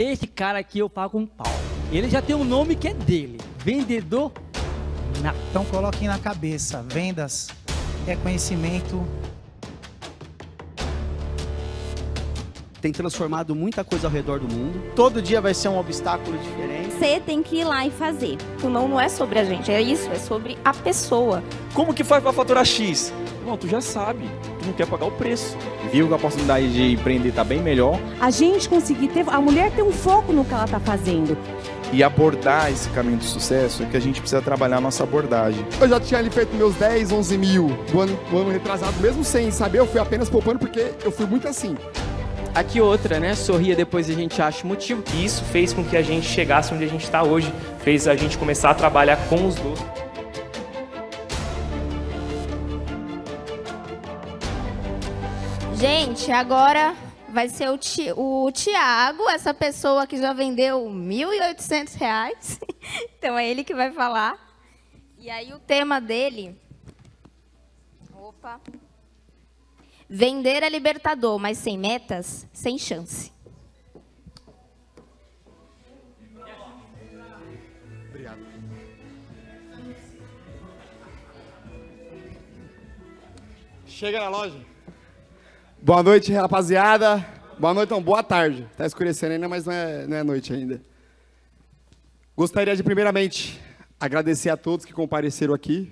esse cara aqui eu pago um pau. Ele já tem um nome que é dele. Vendedor nato. Então coloquem na cabeça, vendas é conhecimento. Tem transformado muita coisa ao redor do mundo. Todo dia vai ser um obstáculo diferente. Você tem que ir lá e fazer. O não é sobre a gente, é isso, é sobre a pessoa. Como que faz para faturar X? Não, tu já sabe, tu não quer pagar o preço. Viu que a oportunidade de empreender tá bem melhor. A gente conseguir ter, a mulher ter um foco no que ela tá fazendo. E abordar esse caminho do sucesso é que a gente precisa trabalhar a nossa abordagem. Eu já tinha ali feito meus 10, 11 mil do ano retrasado, mesmo sem saber, eu fui apenas poupando porque eu fui muito assim. Aqui outra, né? Sorria, depois a gente acha motivo. E isso fez com que a gente chegasse onde a gente está hoje. Fez a gente começar a trabalhar com os dois. Gente, agora vai ser o Thiago, essa pessoa que já vendeu R$ 1.800. Então é ele que vai falar. E aí o tema dele... Opa... Vender é libertador, mas sem metas, sem chance. Obrigado. Chega na loja. Boa noite, rapaziada. Boa noite, não, boa tarde. Tá escurecendo ainda, mas não é noite ainda. Gostaria de, primeiramente, agradecer a todos que compareceram aqui.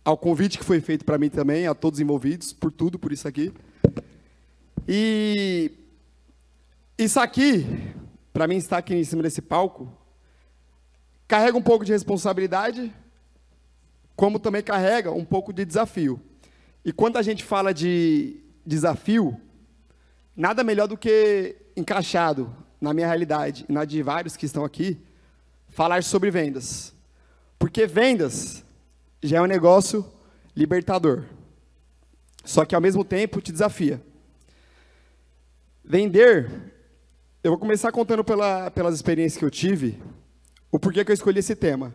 Ao convite que foi feito para mim também, a todos envolvidos, por tudo, por isso aqui. E isso aqui, para mim estar aqui em cima desse palco, carrega um pouco de responsabilidade, como também carrega um pouco de desafio. E quando a gente fala de desafio, nada melhor do que encaixado na minha realidade e na de vários que estão aqui, falar sobre vendas. Porque vendas já é um negócio libertador. Só que, ao mesmo tempo, te desafia. Vender, eu vou começar contando pelas experiências que eu tive, o porquê que eu escolhi esse tema.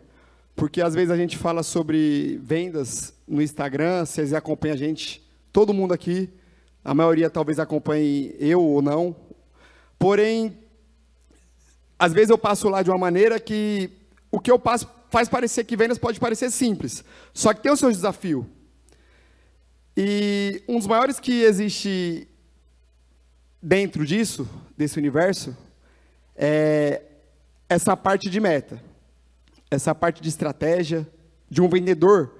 Porque, às vezes, a gente fala sobre vendas no Instagram, vocês acompanham a gente, todo mundo aqui, a maioria talvez acompanhe eu ou não. Porém, às vezes eu passo lá de uma maneira que o que eu passo faz parecer que vendas pode parecer simples, só que tem o seu desafio. E um dos maiores que existe dentro disso, desse universo, é essa parte de meta, essa parte de estratégia, de um vendedor,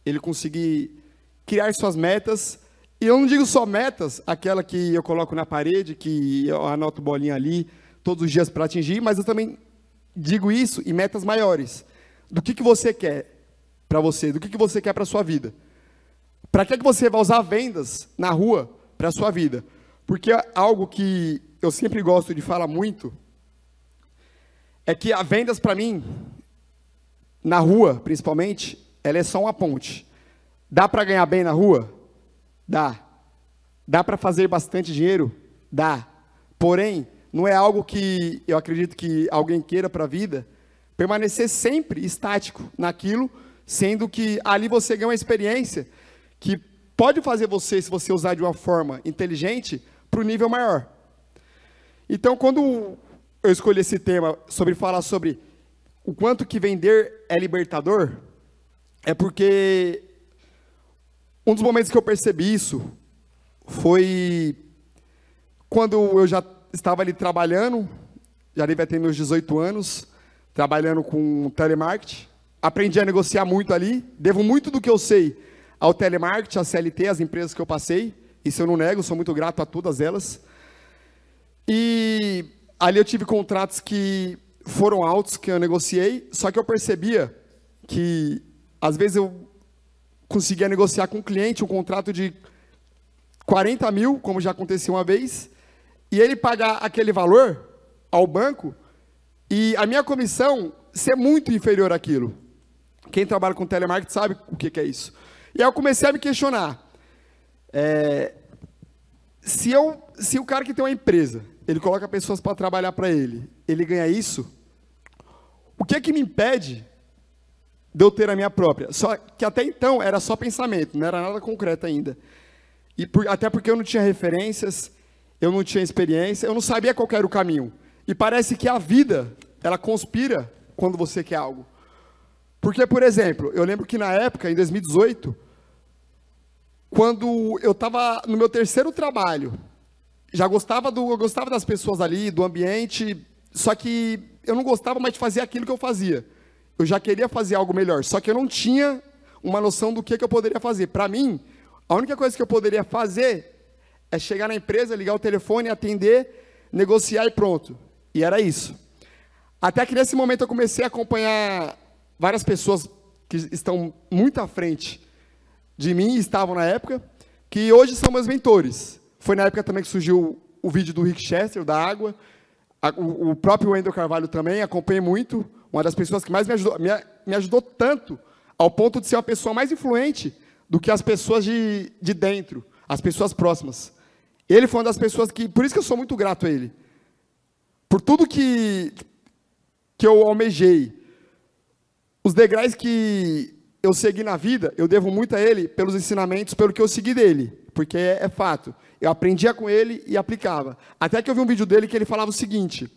ele conseguir criar suas metas, e eu não digo só metas, aquela que eu coloco na parede, que eu anoto bolinha ali, todos os dias para atingir, mas eu também digo isso em metas maiores. Do que você quer para você, do que você quer para a sua vida. Para que você vai usar vendas na rua para a sua vida? Porque algo que eu sempre gosto de falar muito é que a vendas, para mim, na rua, principalmente, ela é só uma ponte. Dá para ganhar bem na rua? Dá. Dá para fazer bastante dinheiro? Dá. Porém, não é algo que eu acredito que alguém queira para a vida, permanecer sempre estático naquilo, sendo que ali você ganha uma experiência que pode fazer você, se você usar de uma forma inteligente, para o nível maior. Então, quando eu escolhi esse tema sobre falar sobre o quanto que vender é libertador, é porque um dos momentos que eu percebi isso foi quando eu já estava ali trabalhando, já devia ter meus 18 anos, trabalhando com telemarketing, aprendi a negociar muito ali, devo muito do que eu sei ao telemarketing, à CLT, às empresas que eu passei, isso eu não nego, sou muito grato a todas elas. E ali eu tive contratos que foram altos, que eu negociei, só que eu percebia que, às vezes, eu conseguia negociar com um cliente um contrato de 40 mil, como já aconteceu uma vez, e ele pagar aquele valor ao banco, e a minha comissão ser muito inferior àquilo. Quem trabalha com telemarketing sabe o que é isso. E aí eu comecei a me questionar. Se o cara que tem uma empresa, ele coloca pessoas para trabalhar para ele, ele ganha isso, o que é que me impede de eu ter a minha própria? Só que até então era só pensamento, não era nada concreto ainda. E até porque eu não tinha referências, eu não tinha experiência, eu não sabia qual era o caminho. E parece que a vida, ela conspira quando você quer algo. Porque, por exemplo, eu lembro que na época, em 2018, quando eu estava no meu 3º trabalho, eu gostava das pessoas ali, do ambiente, só que eu não gostava mais de fazer aquilo que eu fazia. Eu já queria fazer algo melhor, só que eu não tinha uma noção do que eu poderia fazer. Para mim, a única coisa que eu poderia fazer é chegar na empresa, ligar o telefone, atender, negociar e pronto. E era isso. Até que nesse momento eu comecei a acompanhar várias pessoas que estão muito à frente de mim, estavam na época, que hoje são meus mentores. Foi na época também que surgiu o vídeo do Rick Chester, da água. O próprio Wendel Carvalho também, acompanhei muito. Uma das pessoas que mais me ajudou tanto, ao ponto de ser uma pessoa mais influente do que as pessoas de dentro, as pessoas próximas. Ele foi uma das pessoas que... Por isso que eu sou muito grato a ele. Por tudo que eu almejei. Os degraus que eu segui na vida, eu devo muito a ele pelos ensinamentos, pelo que eu segui dele. Porque é fato. Eu aprendia com ele e aplicava. Até que eu vi um vídeo dele que ele falava o seguinte: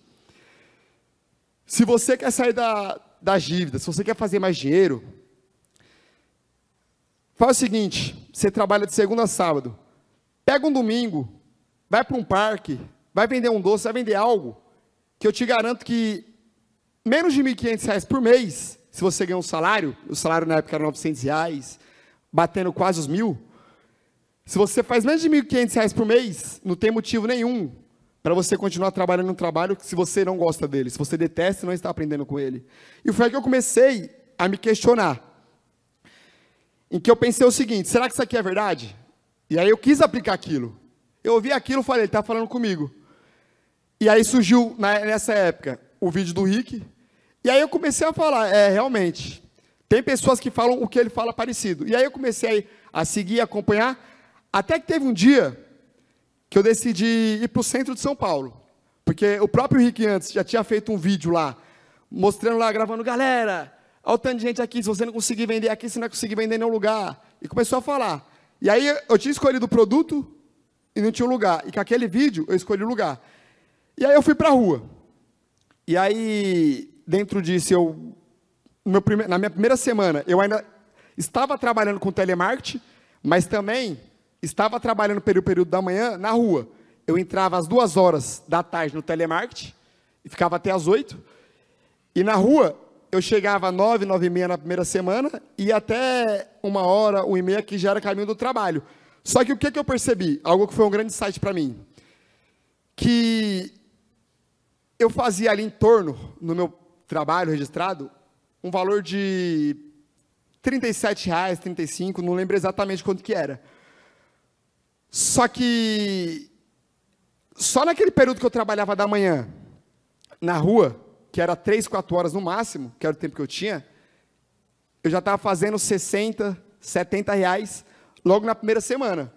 se você quer sair da dívida, se você quer fazer mais dinheiro, faz o seguinte, você trabalha de segunda a sábado, pega um domingo, vai para um parque, vai vender um doce, vai vender algo, que eu te garanto que menos de R$ 1.500 por mês, se você ganha um salário, o salário na época era R$ 900, batendo quase os 1.000, se você faz menos de R$ 1.500 por mês, não tem motivo nenhum para você continuar trabalhando no trabalho se você não gosta dele, se você detesta e não está aprendendo com ele. E foi aí que eu comecei a me questionar, em que eu pensei o seguinte: será que isso aqui é verdade? E aí eu quis aplicar aquilo. Eu ouvi aquilo e falei, ele está falando comigo. E aí surgiu, nessa época, o vídeo do Rick. E aí eu comecei a falar, realmente, tem pessoas que falam o que ele fala parecido. E aí eu comecei a seguir, a acompanhar, até que teve um dia que eu decidi ir para o centro de São Paulo. Porque o próprio Rick antes já tinha feito um vídeo lá, mostrando lá, gravando, galera, olha o tanto de gente aqui, se você não conseguir vender aqui, você não vai conseguir vender em nenhum lugar. E começou a falar. E aí eu tinha escolhido o produto e não tinha um lugar. E com aquele vídeo eu escolhi o lugar. E aí eu fui para a rua. E aí, dentro disso, na minha primeira semana, eu ainda estava trabalhando com telemarketing, mas também estava trabalhando pelo período da manhã na rua. Eu entrava às 2h da tarde no telemarketing e ficava até às 8h. E na rua, eu chegava às 9h, 9h30 na primeira semana e até 1h, 1h30, que já era caminho do trabalho. Só que o que eu percebi? Algo que foi um grande insight para mim. Que eu fazia ali em torno, no meu trabalho registrado, um valor de R$ 37,00, 35, não lembro exatamente quanto que era. Só que, só naquele período que eu trabalhava da manhã, na rua, que era 3, 4 horas no máximo, que era o tempo que eu tinha, eu já estava fazendo 60, 70 reais logo na primeira semana.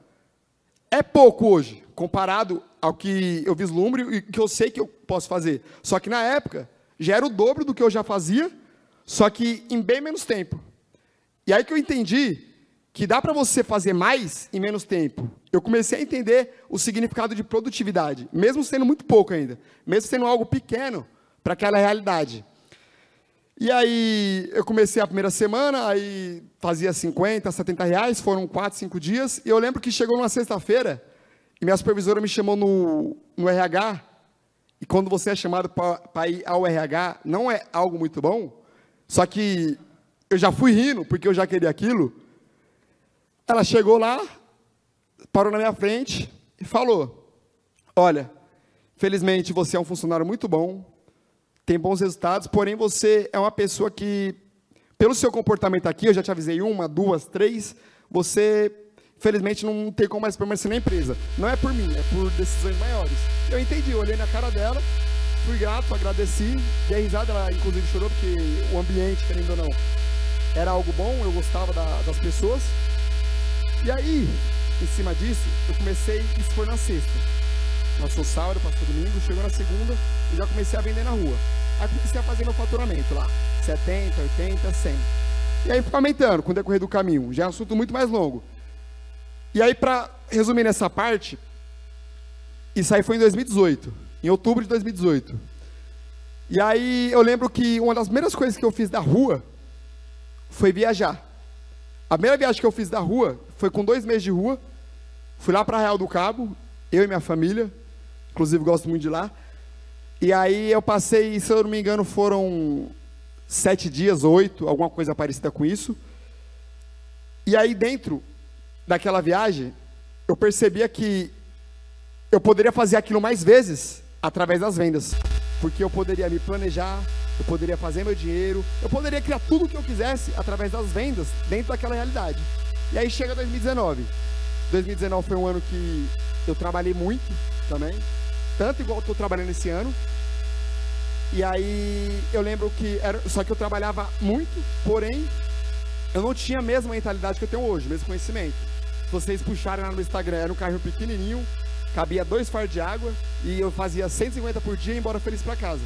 É pouco hoje, comparado ao que eu vislumbro e que eu sei que eu posso fazer. Só que na época, já era o dobro do que eu já fazia, só que em bem menos tempo. E aí que eu entendi que dá para você fazer mais em menos tempo. Eu comecei a entender o significado de produtividade, mesmo sendo muito pouco ainda, mesmo sendo algo pequeno para aquela realidade. E aí eu comecei a primeira semana, aí fazia 50, 70 reais, foram 4, 5 dias, e eu lembro que chegou numa sexta-feira, e minha supervisora me chamou no RH, e quando você é chamado para ir ao RH, não é algo muito bom, só que eu já fui rindo, porque eu já queria aquilo. Ela chegou lá, parou na minha frente e falou: olha, felizmente você é um funcionário muito bom, tem bons resultados, porém você é uma pessoa que, pelo seu comportamento aqui, eu já te avisei 1, 2, 3, você, felizmente, não tem como mais permanecer na empresa. Não é por mim, é por decisões maiores. Eu entendi, eu olhei na cara dela, fui grato, agradeci, dei risada, ela inclusive chorou, porque o ambiente, querendo ou não, era algo bom, eu gostava das pessoas. E aí, em cima disso, eu comecei, isso foi na sexta. Passou sábado, passou domingo, chegou na segunda, eu já comecei a vender na rua. Aí comecei a fazer meu faturamento lá, 70, 80, 100. E aí foi aumentando com o decorrer do caminho, já é um assunto muito mais longo. E aí, para resumir nessa parte, isso aí foi em 2018, em outubro de 2018. E aí eu lembro que uma das primeiras coisas que eu fiz da rua foi viajar. A primeira viagem que eu fiz da rua foi com 2 meses de rua. Fui lá para Arraial do Cabo, eu e minha família, inclusive gosto muito de lá. E aí eu passei, se eu não me engano, foram 7 dias, 8, alguma coisa parecida com isso. E aí dentro daquela viagem, eu percebia que eu poderia fazer aquilo mais vezes através das vendas. Porque eu poderia me planejar, eu poderia fazer meu dinheiro, eu poderia criar tudo o que eu quisesse através das vendas dentro daquela realidade. E aí chega 2019. 2019 foi um ano que eu trabalhei muito também, tanto igual eu estou trabalhando esse ano. E aí eu lembro que só que eu trabalhava muito, porém eu não tinha a mesma mentalidade que eu tenho hoje, o mesmo conhecimento. Se vocês puxarem lá no Instagram, era um carrinho pequenininho, cabia 2 fardos de água e eu fazia 150 por dia e ia embora feliz para casa.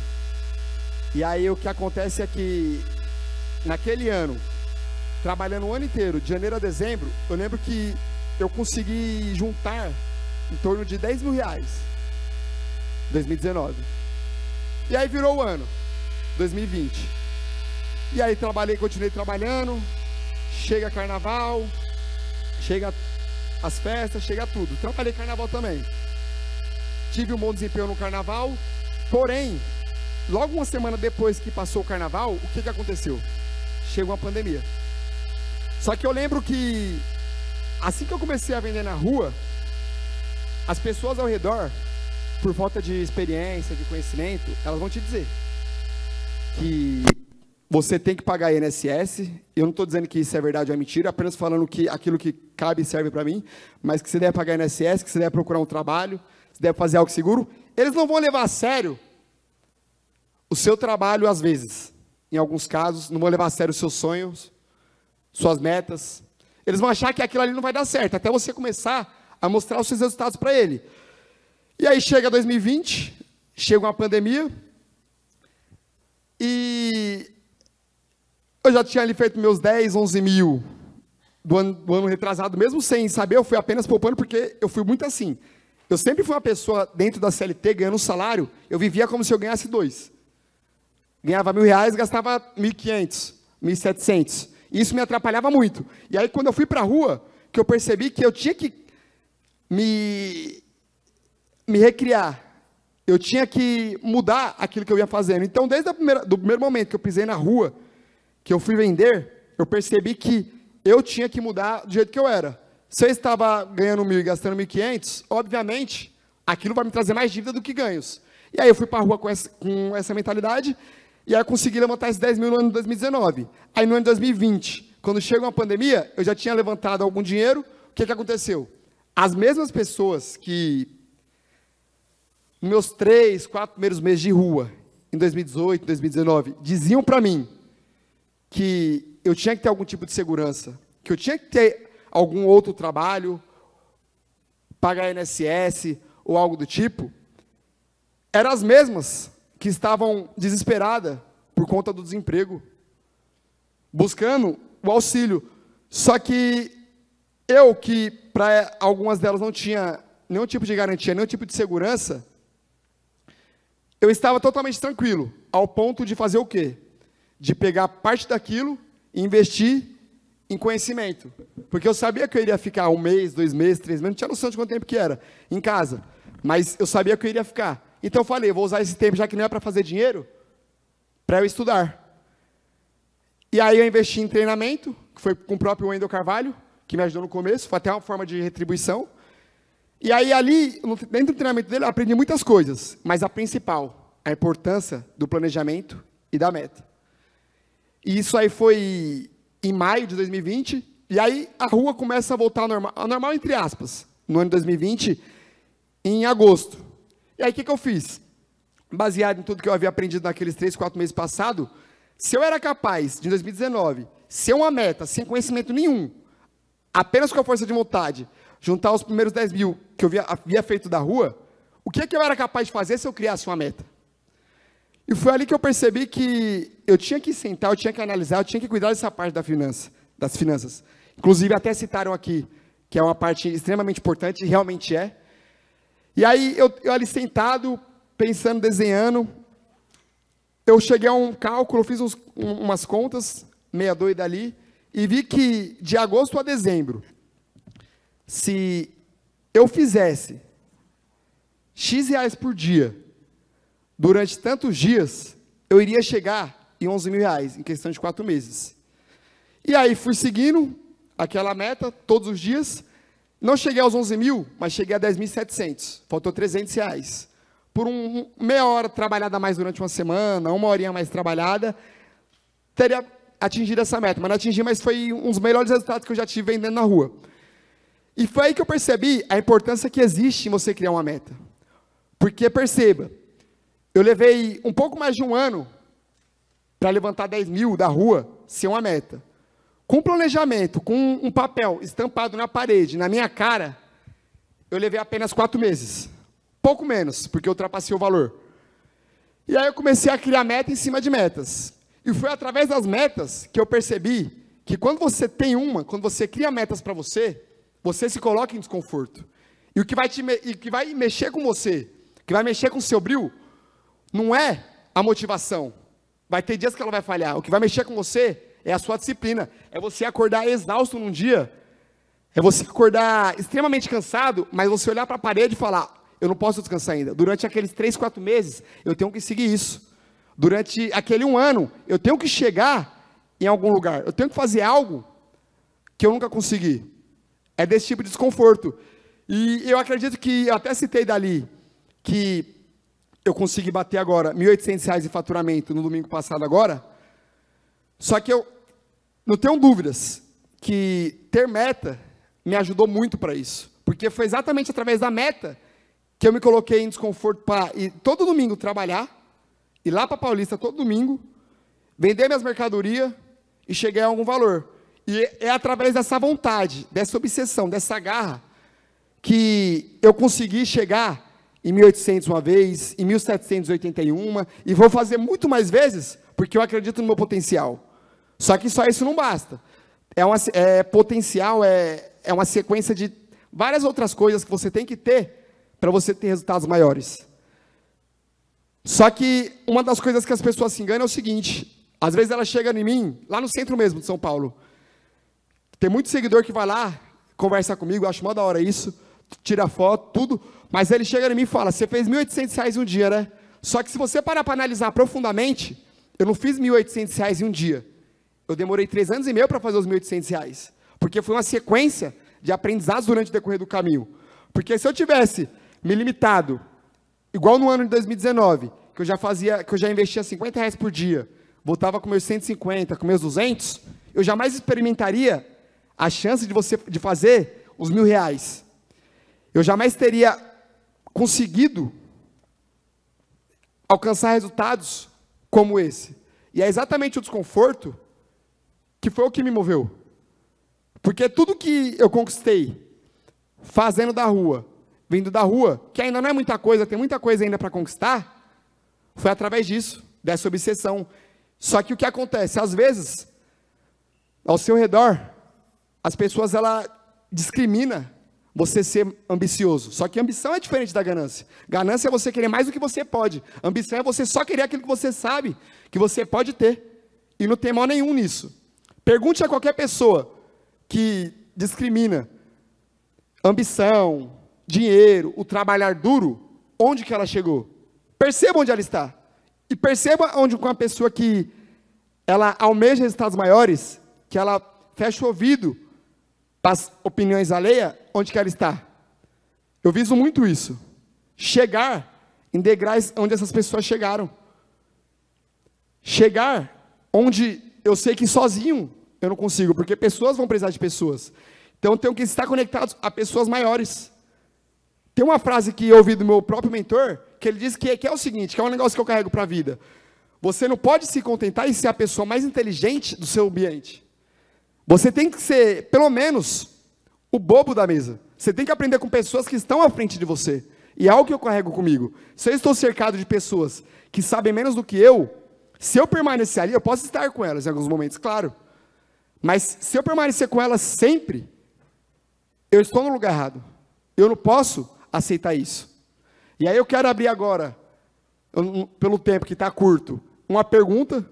E aí o que acontece é que naquele ano, trabalhando o ano inteiro, de janeiro a dezembro, eu lembro que eu consegui juntar em torno de 10 mil reais. 2019. E aí virou o ano, 2020. E aí continuei trabalhando, chega carnaval, chega as festas, chega tudo. Trabalhei carnaval também. Tive um bom desempenho no carnaval, porém, logo uma semana depois que passou o carnaval, o que aconteceu? Chegou a pandemia. Só que eu lembro que, assim que eu comecei a vender na rua, as pessoas ao redor, por falta de experiência, de conhecimento, elas vão te dizer que você tem que pagar INSS. Eu não estou dizendo que isso é verdade ou é mentira, apenas falando que aquilo que cabe serve para mim, mas que você deve pagar INSS, que você deve procurar um trabalho, você deve fazer algo seguro. Eles não vão levar a sério o seu trabalho às vezes. Em alguns casos, não vão levar a sério os seus sonhos, suas metas. Eles vão achar que aquilo ali não vai dar certo, até você começar a mostrar os seus resultados para ele. E aí chega 2020, chega uma pandemia, e eu já tinha ali feito meus 10, 11 mil do ano retrasado, mesmo sem saber, eu fui apenas poupando, porque eu fui muito assim. Eu sempre fui uma pessoa dentro da CLT, ganhando um salário, eu vivia como se eu ganhasse 2. Ganhava R$1.000, gastava 1.500, 1.700. Isso me atrapalhava muito. E aí, quando eu fui para a rua, que eu percebi que eu tinha que me recriar. Eu tinha que mudar aquilo que eu ia fazendo. Então, desde do primeiro momento que eu pisei na rua, que eu fui vender, eu percebi que eu tinha que mudar do jeito que eu era. Se eu estava ganhando 1.000 e gastando 1.500, obviamente, aquilo vai me trazer mais dívida do que ganhos. E aí eu fui para a rua com essa mentalidade, e aí eu consegui levantar esses 10 mil no ano de 2019. Aí no ano de 2020, quando chegou a pandemia, eu já tinha levantado algum dinheiro. O que aconteceu? As mesmas pessoas que, nos meus 3, 4 primeiros meses de rua, em 2018, 2019, diziam para mim que eu tinha que ter algum tipo de segurança, que eu tinha que ter algum outro trabalho, pagar INSS ou algo do tipo, eram as mesmas que estavam desesperadas por conta do desemprego, buscando o auxílio. Só que eu, que para algumas delas não tinha nenhum tipo de garantia, nenhum tipo de segurança, eu estava totalmente tranquilo, ao ponto de fazer o quê? De pegar parte daquilo e investir em conhecimento. Porque eu sabia que eu iria ficar 1 mês, 2 meses, 3 meses, não tinha noção de quanto tempo que era em casa, mas eu sabia que eu iria ficar. Então eu falei, vou usar esse tempo, já que não é para fazer dinheiro, para eu estudar. E aí eu investi em treinamento, que foi com o próprio Wendel Carvalho, que me ajudou no começo, foi até uma forma de retribuição. E aí ali, dentro do treinamento dele, eu aprendi muitas coisas, mas a principal, a importância do planejamento e da meta. E isso aí foi em maio de 2020, e aí a rua começa a voltar ao normal entre aspas, no ano de 2020, em agosto. E aí o que eu fiz? Baseado em tudo que eu havia aprendido naqueles 3, 4 meses passados, se eu era capaz, de 2019, ser uma meta, sem conhecimento nenhum, apenas com a força de vontade, juntar os primeiros 10 mil que eu havia feito da rua, o que eu era capaz de fazer se eu criasse uma meta? E foi ali que eu percebi que eu tinha que sentar, eu tinha que analisar, eu tinha que cuidar dessa parte das finanças. Inclusive, até citaram aqui, que é uma parte extremamente importante, e realmente é. E aí, eu ali sentado, pensando, desenhando, eu cheguei a um cálculo, fiz umas contas, meia doida ali, e vi que de agosto a dezembro, se eu fizesse X reais por dia, durante tantos dias, eu iria chegar em 11 mil reais, em questão de 4 meses. E aí fui seguindo aquela meta, todos os dias, não cheguei aos 11 mil, mas cheguei a 10.700, faltou 300 reais. Por meia hora trabalhada a mais durante uma semana, uma horinha mais trabalhada, teria atingido essa meta, mas não atingi, mas foi um dos melhores resultados que eu já tive vendendo na rua. E foi aí que eu percebi a importância que existe em você criar uma meta. Porque, perceba, eu levei um pouco mais de um ano para levantar 10 mil da rua sem uma meta. Com planejamento, com um papel estampado na parede, na minha cara, eu levei apenas 4 meses. Pouco menos, porque eu ultrapassei o valor. E aí eu comecei a criar meta em cima de metas. E foi através das metas que eu percebi que quando você tem quando você cria metas para você, você se coloca em desconforto. E o que vai mexer com você, que vai mexer com o seu brilho, não é a motivação. Vai ter dias que ela vai falhar. O que vai mexer com você é a sua disciplina. É você acordar exausto num dia. É você acordar extremamente cansado, mas você olhar para a parede e falar, eu não posso descansar ainda. Durante aqueles 3, 4 meses, eu tenho que seguir isso. Durante aquele 1 ano, eu tenho que chegar em algum lugar. Eu tenho que fazer algo que eu nunca consegui. É desse tipo de desconforto. E eu acredito que, eu até citei dali, que eu consegui bater agora R$ 1.800 em faturamento no domingo passado agora. Só que eu não tenho dúvidas que ter meta me ajudou muito para isso. Porque foi exatamente através da meta que eu me coloquei em desconforto para ir todo domingo trabalhar, ir lá para Paulista todo domingo, vender minhas mercadorias e chegar a algum valor. E é através dessa vontade, dessa obsessão, dessa garra, que eu consegui chegar em 1.800 uma vez, em 1.781, e vou fazer muito mais vezes, porque eu acredito no meu potencial. Só que só isso não basta. Potencial é uma sequência de várias outras coisas que você tem que ter para você ter resultados maiores. Só que uma das coisas que as pessoas se enganam é o seguinte, às vezes elas chegam em mim, lá no centro mesmo de São Paulo, tem muito seguidor que vai lá, conversa comigo, eu acho mó da hora isso, tira foto, tudo, mas ele chega em mim e fala, você fez R$ 1.800 em um dia, né? Só que se você parar para analisar profundamente, eu não fiz R$ 1.800 em um dia, eu demorei 3 anos e meio para fazer os R$ 1.800, porque foi uma sequência de aprendizados durante o decorrer do caminho. Porque se eu tivesse me limitado, igual no ano de 2019, que eu já investia R$ 50 por dia, voltava com meus 150, com meus 200, eu jamais experimentaria a chance de fazer os R$ 1.000. Eu jamais teria conseguido alcançar resultados como esse. E é exatamente o desconforto que foi o que me moveu. Porque tudo que eu conquistei fazendo da rua, vindo da rua, que ainda não é muita coisa, tem muita coisa ainda para conquistar, foi através disso, dessa obsessão. Só que o que acontece? Às vezes, ao seu redor, as pessoas, ela discrimina você ser ambicioso. Só que ambição é diferente da ganância. Ganância é você querer mais do que você pode. Ambição é você só querer aquilo que você sabe que você pode ter. E não tem mal nenhum nisso. Pergunte a qualquer pessoa que discrimina ambição, dinheiro, o trabalhar duro, onde que ela chegou. Perceba onde ela está. E perceba onde com a pessoa que ela almeja resultados maiores, que ela fecha o ouvido para as opiniões alheias, onde que ela está. Eu viso muito isso. Chegar em degraus onde essas pessoas chegaram. Chegar onde eu sei que sozinho eu não consigo, porque pessoas vão precisar de pessoas. Então eu tenho que estar conectado a pessoas maiores. Tem uma frase que eu ouvi do meu próprio mentor, que ele diz que é o seguinte, que é um negócio que eu carrego para a vida. Você não pode se contentar em ser a pessoa mais inteligente do seu ambiente. Você tem que ser, pelo menos, o bobo da mesa. Você tem que aprender com pessoas que estão à frente de você. E é algo que eu carrego comigo. Se eu estou cercado de pessoas que sabem menos do que eu, se eu permanecer ali, eu posso estar com elas em alguns momentos, claro. Mas se eu permanecer com elas sempre, eu estou no lugar errado. Eu não posso aceitar isso. E aí eu quero abrir agora, pelo tempo que está curto, uma pergunta.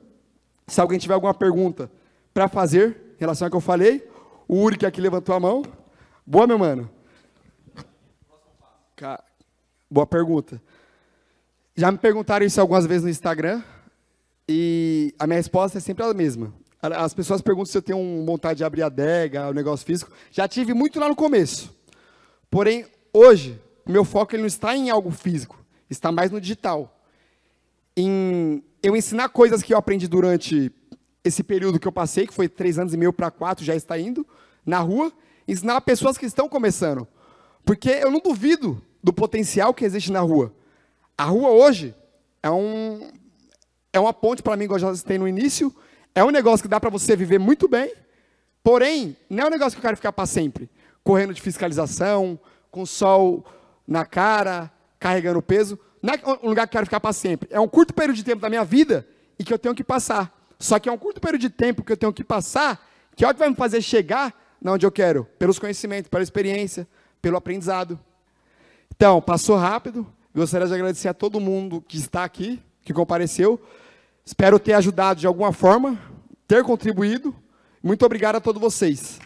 Se alguém tiver alguma pergunta para fazer em relação ao que eu falei. O Uri, que aqui levantou a mão. Boa, meu mano. Boa pergunta. Já me perguntaram isso algumas vezes no Instagram. E a minha resposta é sempre a mesma. As pessoas perguntam se eu tenho vontade de abrir a adega, o negócio físico. Já tive muito lá no começo. Porém, hoje, o meu foco ele não está em algo físico. Está mais no digital. Em eu ensinar coisas que eu aprendi durante esse período que eu passei, que foi 3 anos e meio para 4, já está indo, na rua, ensinar pessoas que estão começando. Porque eu não duvido do potencial que existe na rua. A rua hoje é uma ponte para mim, igual eu já citei no início, é um negócio que dá para você viver muito bem, porém, não é um negócio que eu quero ficar para sempre. Correndo de fiscalização, com sol na cara, carregando peso. Não é um lugar que eu quero ficar para sempre. É um curto período de tempo da minha vida e que eu tenho que passar. Só que é um curto período de tempo que eu tenho que passar, que é o que vai me fazer chegar onde eu quero. Pelos conhecimentos, pela experiência, pelo aprendizado. Então, passou rápido. Gostaria de agradecer a todo mundo que está aqui, que compareceu. Espero ter ajudado de alguma forma, ter contribuído. Muito obrigado a todos vocês.